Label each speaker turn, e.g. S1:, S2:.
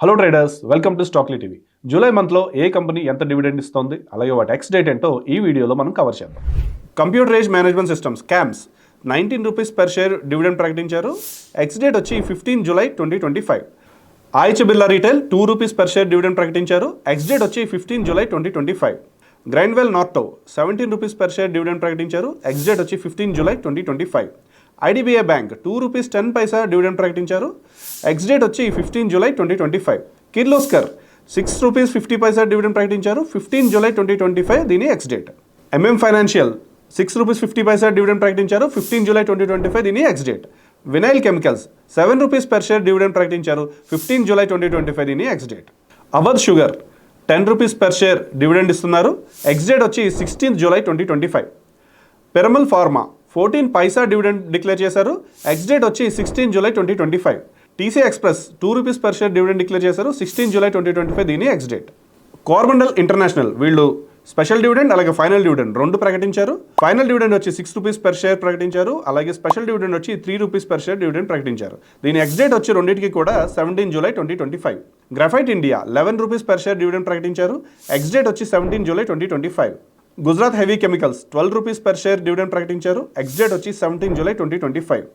S1: Hello traders, welcome to Stockly TV. July మంత్లో ఏ company ఎంత డివిడెండ్ ఇస్తోంది, అలాగే వాటి ఎక్స్ డేట్ ఏంటో ఈ వీడియోలో మనం కవర్ చేద్దాం. Computer age management systems CAMS 19 rupees per share dividend ప్రకటించారు. ఎక్స్ డేట్ వచ్చి 15 జూలై 2025. ఆయిచ్ Birla retail 2 rupees per share dividend ప్రకటించారు. ఎక్స్ డేట్ వచ్చి 15 July 2025. Grindwell Norton 17 rupees per share dividend ప్రకటించారు. ఎక్స్ డేట్ వచ్చి 15 July 2025. IDBI bank 2 rupees 10 paisa dividend ప్రకటించారు. Ex date వచ్చి 15 July 2025. Kirloskar 6 rupees 50 paisa dividend ప్రకటించారు. 15 జూలై 2025 దీని ex date. MM financial 6 rupees 50 paisa dividend ప్రకటించారు. 15 July 2025 దీని ex date. Vinyl Chemicals 7 rupees per share dividend ప్రకటించారు. 15 July 2025 దీని ex date. Avadh Sugar 10 rupees per share dividend ఇస్తున్నారు. Ex date వచ్చి 16 జూలై 2025. Piramal Pharma 14 paisa dividend declare చేశారు. ఎక్స్ డేట్ వచ్చి 16 జూలై 2025. TC Express 2 rupees per share dividend declare చేశారు. 16 జూలై 2025 దీని ఎక్స్ డేట్. కార్బండల్ ఇంటర్నేషనల్ వీళ్ళు స్పెషల్ డివిడెండ్ అలాగే ఫైనల్ డివిడెండ్ రెండు ప్రకటించారు. ఫైనల్ డివిడెండ్ వచ్చి 6 రూపీస్ పర్ షేర్ ప్రకటించారు. అలాగే స్పెషల్ డివిడెండ్ వచ్చి 3 రూపీస్ పర్ షేర్ డివిడెండ్ ప్రకటించారు. దీని ఎక్స్ డేట్ వచ్చి రెండింటికి కూడా 17 July 2025. Graphite India 11 rupees per share dividend ప్రకటించారు. ఎక్స్ డేట్ వచ్చి 17 July 2025. Gujarat heavy chemicals 12 rupees per share dividend ప్రకటించారు. ఎక్స్ డేట్ వచ్చి 17 జూలై 2025.